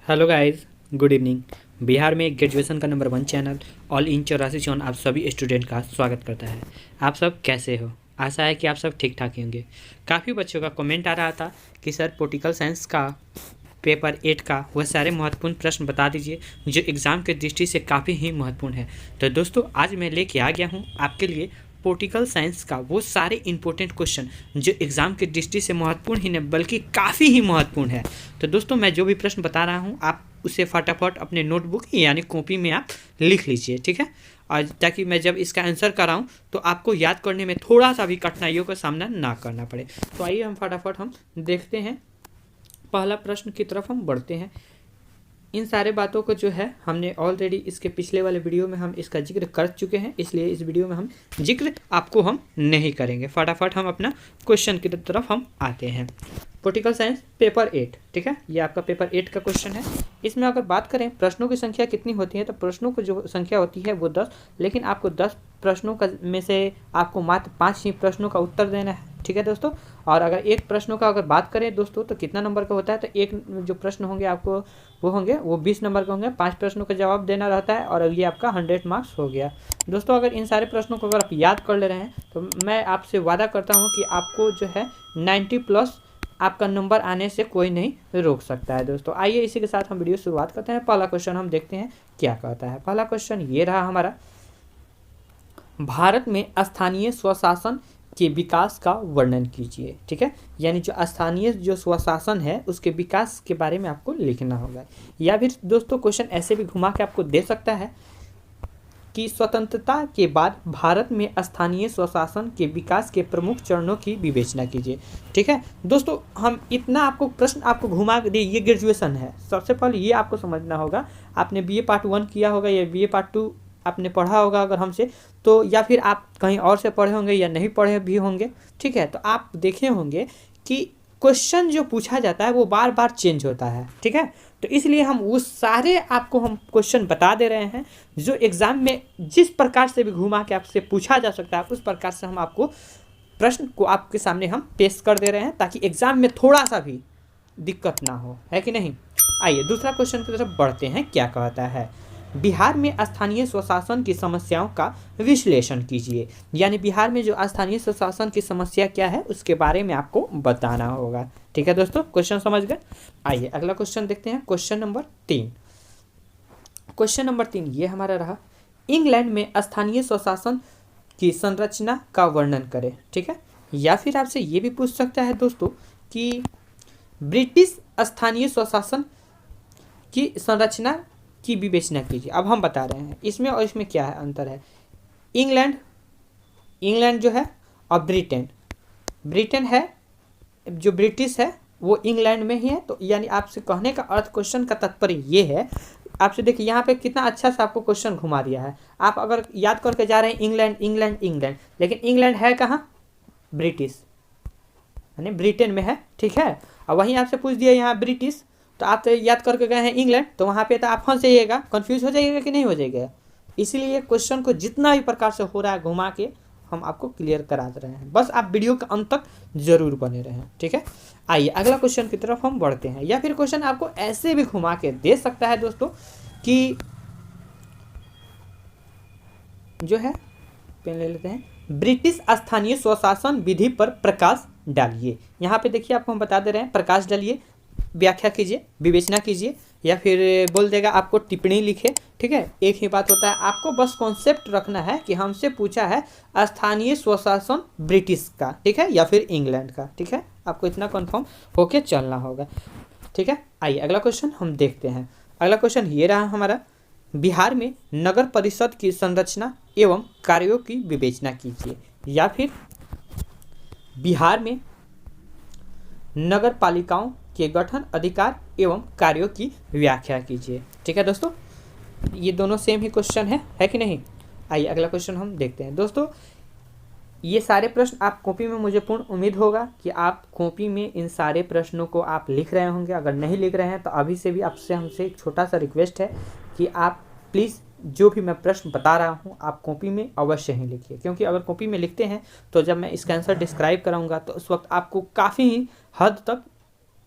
Hello guys, good evening. Bihar में graduation का number 1 channel all in 84 आप सभी स्टूडेंट का स्वागत करता है। आप सब कैसे हो? आशा है कि आप सब ठीक ठाक ही होंगे। काफ़ी बच्चों का कमेंट आ रहा था कि सर पॉलिटिकल साइंस का पेपर 8 का वह सारे महत्वपूर्ण प्रश्न बता दीजिए जो एग्ज़ाम के दृष्टि से काफ़ी ही महत्वपूर्ण है। तो दोस्तों आज मैं लेके आ गया हूँ आपके लिए पॉलिटिकल साइंस का वो सारे इंपॉर्टेंट क्वेश्चन जो एग्ज़ाम की दृष्टि से महत्वपूर्ण ही नहीं बल्कि काफ़ी ही महत्वपूर्ण है। तो दोस्तों मैं जो भी प्रश्न बता रहा हूँ आप उसे फटाफट अपने नोटबुक यानी कॉपी में आप लिख लीजिए, ठीक है। और ताकि मैं जब इसका आंसर कराऊँ तो आपको याद करने में थोड़ा सा भी कठिनाइयों का सामना ना करना पड़े। तो आइए हम फटाफट हम देखते हैं, पहला प्रश्न की तरफ हम बढ़ते हैं। इन सारे बातों को जो है हमने ऑलरेडी इसके पिछले वाले वीडियो में हम इसका जिक्र कर चुके हैं, इसलिए इस वीडियो में हम जिक्र आपको हम नहीं करेंगे। फटाफट हम अपना क्वेश्चन की तरफ हम आते हैं। पॉलिटिकल साइंस पेपर 8, ठीक है, ये आपका पेपर 8 का क्वेश्चन है। इसमें अगर बात करें प्रश्नों की संख्या कितनी होती है तो प्रश्नों की जो संख्या होती है वो 10, लेकिन आपको 10 प्रश्नों का में से आपको मात्र 5 ही प्रश्नों का उत्तर देना है, ठीक है दोस्तों। और अगर एक प्रश्नों का अगर बात करें दोस्तों तो कितना नंबर का होता है, तो एक जो प्रश्न होंगे आपको वो 20 नंबर के होंगे। 5 प्रश्नों का जवाब देना रहता है और ये आपका 100 मार्क्स हो गया दोस्तों। अगर इन सारे प्रश्नों को अगर आप याद कर ले रहे हैं तो मैं आपसे वादा करता हूँ कि आपको जो है 90+ आपका नंबर आने से कोई नहीं रोक सकता है दोस्तों। आइए इसी के साथ हम वीडियो शुरुआत करते हैं। पहला क्वेश्चन हम देखते हैं क्या कहता है। पहला क्वेश्चन ये रहा हमारा, भारत में स्थानीय स्वशासन के विकास का वर्णन कीजिए, ठीक है। यानी जो स्थानीय जो स्वशासन है उसके विकास के बारे में आपको लिखना होगा। या फिर दोस्तों क्वेश्चन ऐसे भी घुमा के आपको दे सकता है कि स्वतंत्रता के बाद भारत में स्थानीय स्वशासन के विकास के प्रमुख चरणों की विवेचना कीजिए, ठीक है दोस्तों। हम इतना आपको प्रश्न आपको घुमा के दिए, ये ग्रेजुएशन है। सबसे पहले ये आपको समझना होगा, आपने BA पार्ट 1 किया होगा या BA पार्ट 2 आपने पढ़ा होगा अगर हमसे, तो या फिर आप कहीं और से पढ़े होंगे या नहीं पढ़े भी होंगे, ठीक है। तो आप देखे होंगे कि क्वेश्चन जो पूछा जाता है वो बार बार चेंज होता है, ठीक है। तो इसलिए हम वो सारे आपको हम क्वेश्चन बता दे रहे हैं जो एग्ज़ाम में जिस प्रकार से भी घुमा के आपसे पूछा जा सकता है उस प्रकार से हम आपको प्रश्न को आपके सामने हम पेश कर दे रहे हैं ताकि एग्ज़ाम में थोड़ा सा भी दिक्कत ना हो, है कि नहीं। आइए दूसरा क्वेश्चन की तरफ बढ़ते हैं। क्या कहता है, बिहार में स्थानीय स्वशासन की समस्याओं का विश्लेषण कीजिए। यानी बिहार में जो स्थानीय स्वशासन की समस्या क्या है उसके बारे में आपको बताना होगा, ठीक है दोस्तों। क्वेश्चन समझ गए। आइए अगला क्वेश्चन देखते हैं। क्वेश्चन नंबर 3, क्वेश्चन नंबर 3 ये हमारा रहा, इंग्लैंड में स्थानीय स्वशासन की संरचना का वर्णन करें, ठीक है। या फिर आपसे ये भी पूछ सकता है दोस्तों कि ब्रिटिश स्थानीय स्वशासन की संरचना की विवेचना कीजिए। अब हम बता रहे हैं इसमें और इसमें क्या है अंतर है। इंग्लैंड जो है और ब्रिटेन है, जो ब्रिटिश है वो इंग्लैंड में ही है। तो यानी आपसे कहने का अर्थ, क्वेश्चन का तात्पर्य ये है, आपसे देखिए यहाँ पे कितना अच्छा से आपको क्वेश्चन घुमा दिया है। आप अगर याद करके जा रहे हैं इंग्लैंड, लेकिन इंग्लैंड है कहाँ, ब्रिटिश यानी ब्रिटेन में है, ठीक है। और वहीं आपसे पूछ दिया यहाँ ब्रिटिश, तो आप तो याद करके गए हैं इंग्लैंड, तो वहाँ पे तो आप फंस जाइएगा, कंफ्यूज हो जाइएगा कि नहीं हो जाएगा। इसीलिए क्वेश्चन को जितना भी प्रकार से हो रहा है घुमा के हम आपको क्लियर करा दे रहे हैं, बस आप वीडियो के अंत तक जरूर बने रहें, ठीक है। आइए अगला क्वेश्चन की तरफ हम बढ़ते हैं। या फिर क्वेश्चन आपको ऐसे भी घुमा के दे सकता है दोस्तों कि जो है, पेन ले लेते हैं, ब्रिटिश स्थानीय स्वशासन विधि पर प्रकाश डालिए। यहाँ पे देखिए आपको हम बता दे रहे हैं, प्रकाश डालिए, व्याख्या कीजिए, विवेचना कीजिए, या फिर बोल देगा आपको टिप्पणी लिखे, ठीक है। एक ही बात होता है, आपको बस कॉन्सेप्ट रखना है कि हमसे पूछा है स्थानीय स्वशासन ब्रिटिश का, ठीक है, या फिर इंग्लैंड का, ठीक है। आपको इतना कंफर्म होके चलना होगा, ठीक है। आइए अगला क्वेश्चन हम देखते हैं। अगला क्वेश्चन ये रहा हमारा, बिहार में नगर परिषद की संरचना एवं कार्यों की विवेचना कीजिए। या फिर बिहार में नगर पालिकाओं के गठन, अधिकार एवं कार्यों की व्याख्या कीजिए, ठीक है दोस्तों। ये दोनों सेम ही क्वेश्चन है कि नहीं। आइए अगला क्वेश्चन हम देखते हैं दोस्तों। ये सारे प्रश्न आप कॉपी में, मुझे पूर्ण उम्मीद होगा कि आप कॉपी में इन सारे प्रश्नों को आप लिख रहे होंगे। अगर नहीं लिख रहे हैं तो अभी से भी आपसे हमसे एक छोटा सा रिक्वेस्ट है कि आप प्लीज़ जो भी मैं प्रश्न बता रहा हूँ आप कॉपी में अवश्य ही लिखिए, क्योंकि अगर कॉपी में लिखते हैं तो जब मैं इसका आंसर डिस्क्राइब कराऊंगा तो उस वक्त आपको काफ़ी हद तक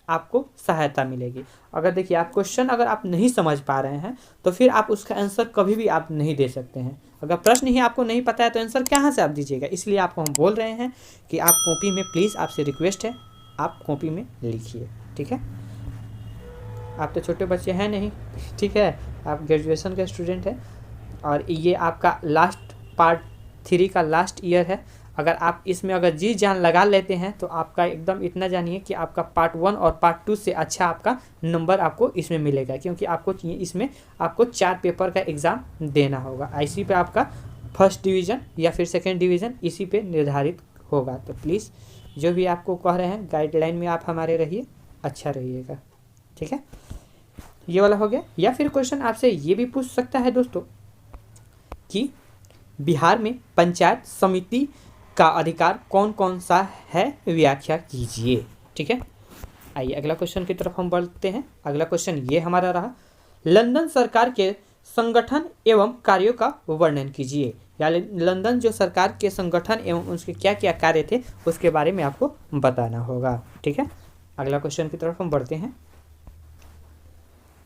आपको सहायता मिलेगी। अगर देखिए आप क्वेश्चन अगर आप नहीं समझ पा रहे हैं तो फिर आप उसका आंसर कभी भी आप नहीं दे सकते हैं। अगर प्रश्न ही आपको नहीं पता है तो आंसर कहाँ से आप दीजिएगा। इसलिए आपको हम बोल रहे हैं कि आप कॉपी में प्लीज़, आपसे रिक्वेस्ट है, आप कॉपी में लिखिए, ठीक है। आप तो छोटे बच्चे हैं नहीं, ठीक है, आप ग्रेजुएशन के स्टूडेंट हैं और ये आपका लास्ट पार्ट 3 का लास्ट ईयर है। अगर आप इसमें अगर जी जान लगा लेते हैं तो आपका एकदम इतना जानिए कि आपका पार्ट 1 और पार्ट 2 से अच्छा आपका नंबर आपको इसमें मिलेगा, क्योंकि आपको इसमें आपको 4 पेपर का एग्ज़ाम देना होगा। इसी पे आपका फर्स्ट डिवीज़न या फिर सेकेंड डिवीज़न इसी पे निर्धारित होगा। तो प्लीज़ जो भी आपको कह रहे हैं गाइडलाइन में आप हमारे रहिए, अच्छा रहिएगा, ठीक है। ये वाला हो गया। या फिर क्वेश्चन आपसे ये भी पूछ सकता है दोस्तों कि बिहार में पंचायत समिति का अधिकार कौन कौन सा है, व्याख्या कीजिए, ठीक है। आइए अगला क्वेश्चन की तरफ हम बढ़ते हैं। अगला क्वेश्चन ये हमारा रहा, लंदन सरकार के संगठन एवं कार्यों का वर्णन कीजिए। यानी लंदन जो सरकार के संगठन एवं उसके क्या क्या कार्य थे उसके बारे में आपको बताना होगा, ठीक है। अगला क्वेश्चन की तरफ हम बढ़ते हैं।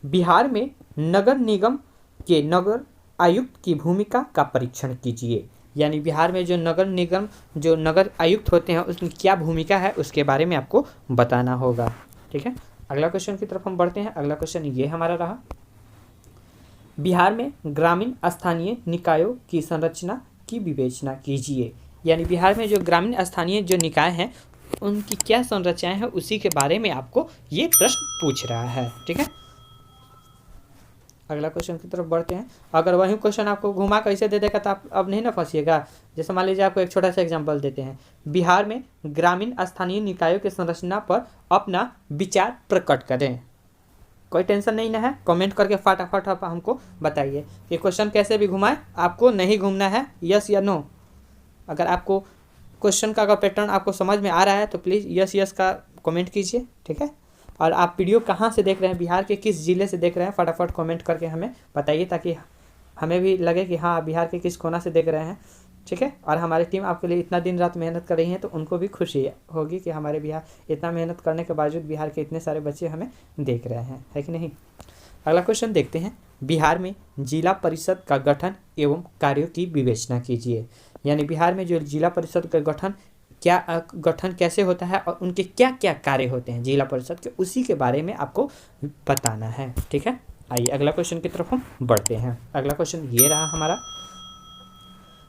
बिहार में नगर निगम के नगर आयुक्त की भूमिका का परीक्षण कीजिए। यानी बिहार में जो नगर निगम जो नगर आयुक्त होते हैं उसकी क्या भूमिका है उसके बारे में आपको बताना होगा, ठीक है। अगला क्वेश्चन की तरफ हम बढ़ते हैं। अगला क्वेश्चन ये हमारा रहा, बिहार में ग्रामीण स्थानीय निकायों की संरचना की विवेचना कीजिए। यानी बिहार में जो ग्रामीण स्थानीय जो निकाय हैं उनकी क्या संरचनाएं हैं उसी के बारे में आपको ये प्रश्न पूछ रहा है, ठीक है। अगला क्वेश्चन की तरफ बढ़ते हैं। अगर वही क्वेश्चन आपको घुमा कैसे दे देगा तो आप अब नहीं ना फंसिएगा। जैसे मान लीजिए आपको एक छोटा सा एग्जांपल देते हैं, बिहार में ग्रामीण स्थानीय निकायों की संरचना पर अपना विचार प्रकट करें। कोई टेंशन नहीं ना है, कमेंट करके फटाफट आप हमको बताइए कि क्वेश्चन कैसे भी घुमाए, आपको नहीं घूमना है, यस या नो। अगर आपको क्वेश्चन का अगर पैटर्न आपको समझ में आ रहा है तो प्लीज़ यस यस का कमेंट कीजिए, ठीक है। और आप वीडियो कहाँ से देख रहे हैं, बिहार के किस ज़िले से देख रहे हैं, फटाफट कमेंट करके हमें बताइए ताकि हमें भी लगे कि हाँ बिहार के किस कोना से देख रहे हैं, ठीक है। और हमारी टीम आपके लिए इतना दिन रात मेहनत कर रही है तो उनको भी खुशी होगी कि हमारे बिहार इतना मेहनत करने के बावजूद बिहार के इतने सारे बच्चे हमें देख रहे हैं, है कि नहीं। अगला क्वेश्चन देखते हैं, बिहार में जिला परिषद का गठन एवं कार्यों की विवेचना कीजिए। यानी बिहार में जो जिला परिषद का गठन कैसे होता है और उनके क्या क्या कार्य होते हैं जिला परिषद के, उसी के बारे में आपको बताना है, ठीक है। आइए अगला क्वेश्चन की तरफ हम बढ़ते हैं। अगला क्वेश्चन ये रहा हमारा,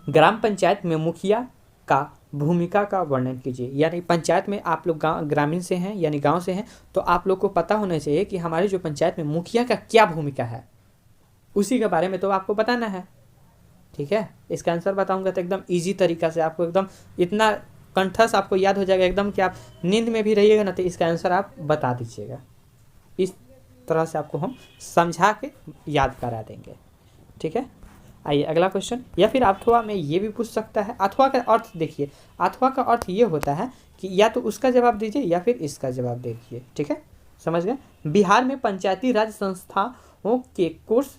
ग्राम पंचायत में मुखिया का भूमिका का वर्णन कीजिए। यानी पंचायत में आप लोग ग्रामीण से हैं यानी गांव से हैं तो आप लोग को पता होना चाहिए कि हमारी जो पंचायत में मुखिया का क्या भूमिका है, उसी के बारे में तो आपको बताना है, ठीक है। इसका आंसर बताऊंगा तो एकदम ईजी तरीका से आपको एकदम इतना कंठस्थ आपको याद हो जाएगा एकदम कि आप नींद में भी रहिएगा ना तो इसका आंसर आप बता दीजिएगा। इस तरह से आपको हम समझा के याद करा देंगे, ठीक है। आइए अगला क्वेश्चन, या फिर अथवा में ये भी पूछ सकता है। अथवा का अर्थ देखिए, अथवा का अर्थ ये होता है कि या तो उसका जवाब दीजिए या फिर इसका जवाब दीजिए, ठीक है, समझ गए। बिहार में पंचायती राज संस्थाओं के कोर्स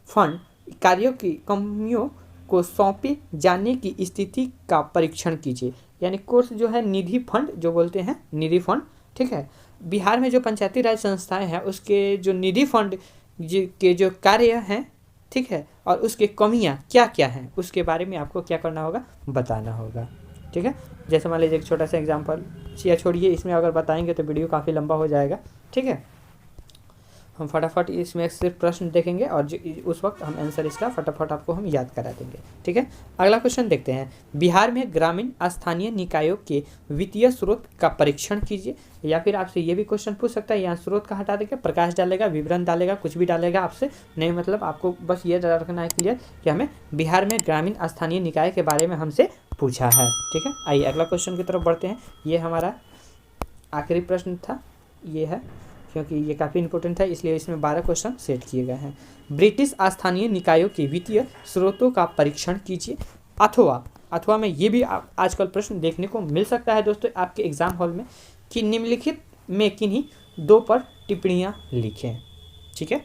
फंड कार्यों की कंपनियों को सौंपे जाने की स्थिति का परीक्षण कीजिए। यानी कोर्स जो है निधि फंड जो बोलते हैं, निधि फंड, ठीक है। बिहार में जो पंचायती राज संस्थाएं हैं उसके जो निधि फंड के जो कार्य हैं, ठीक है, और उसके कमियां क्या क्या हैं उसके बारे में आपको क्या करना होगा, बताना होगा, ठीक है। जैसे मान लीजिए एक छोटा सा एग्जांपल या छोड़िए, इसमें अगर बताएंगे तो वीडियो काफ़ी लंबा हो जाएगा, ठीक है। हम फटाफट इसमें सिर्फ प्रश्न देखेंगे और उस वक्त हम आंसर इसका फटाफट आपको हम याद करा देंगे, ठीक है। अगला क्वेश्चन देखते हैं, बिहार में ग्रामीण स्थानीय निकायों के वित्तीय स्रोत का परीक्षण कीजिए। या फिर आपसे ये भी क्वेश्चन पूछ सकता है, यहाँ स्रोत का हटा देगा, प्रकाश डालेगा, विवरण डालेगा, कुछ भी डालेगा आपसे नहीं, मतलब आपको बस ये रखना है क्लियर कि हमें बिहार में ग्रामीण स्थानीय निकाय के बारे में हमसे पूछा है, ठीक है। आइए अगला क्वेश्चन की तरफ बढ़ते हैं। ये हमारा आखिरी प्रश्न था, ये है क्योंकि ये काफ़ी इंपॉर्टेंट है इसलिए इसमें 12 क्वेश्चन सेट किए गए हैं। ब्रिटिश स्थानीय निकायों के वित्तीय स्रोतों का परीक्षण कीजिए। अथवा में ये भी आजकल प्रश्न देखने को मिल सकता है दोस्तों आपके एग्जाम हॉल में कि निम्नलिखित में किन्हीं 2 पर टिप्पणियाँ लिखें, ठीक है।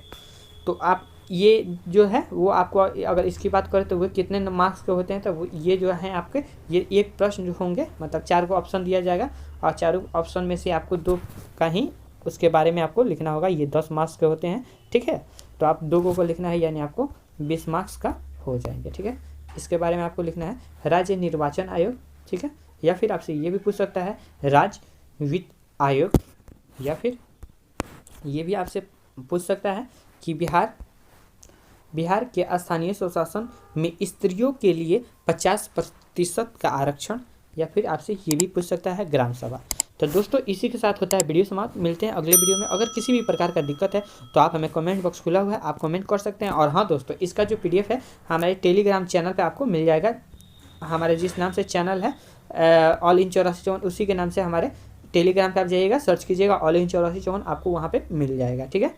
तो आप ये जो है वो आपको अगर इसकी बात करें तो वो कितने मार्क्स के होते हैं, तो वो ये जो है आपके ये एक प्रश्न जो होंगे, मतलब 4 को ऑप्शन दिया जाएगा और चारों ऑप्शन में से आपको 2 का ही उसके बारे में आपको लिखना होगा। ये 10 मार्क्स के होते हैं, ठीक है। तो आप 2 को लिखना है, यानी आपको 20 मार्क्स का हो जाएंगे, ठीक है। इसके बारे में आपको लिखना है राज्य निर्वाचन आयोग, ठीक है। या फिर आपसे ये भी पूछ सकता है राज्य वित्त आयोग, या फिर ये भी आपसे पूछ सकता है कि बिहार के स्थानीय स्वशासन में स्त्रियों के लिए 50% का आरक्षण, या फिर आपसे ये भी पूछ सकता है ग्राम सभा। तो दोस्तों इसी के साथ होता है वीडियो समाप्त। मिलते हैं अगले वीडियो में। अगर किसी भी प्रकार का दिक्कत है तो आप हमें कमेंट बॉक्स खुला हुआ है, आप कमेंट कर सकते हैं। और हाँ दोस्तों, इसका जो PDF है हमारे टेलीग्राम चैनल पे आपको मिल जाएगा। हमारे जिस नाम से चैनल है ऑल इन 8454, उसी के नाम से हमारे टेलीग्राम पे आप जाइएगा, सर्च कीजिएगा ऑल इन 8454, आपको वहाँ पे मिल जाएगा, ठीक है।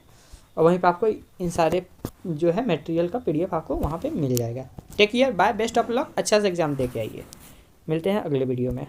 और वहीं पे आपको इन सारे जो है मटेरियल का PDF आपको वहाँ पे मिल जाएगा। Take care, bye, best of luck, अच्छा से एग्जाम दे के आइए। मिलते हैं अगले वीडियो में।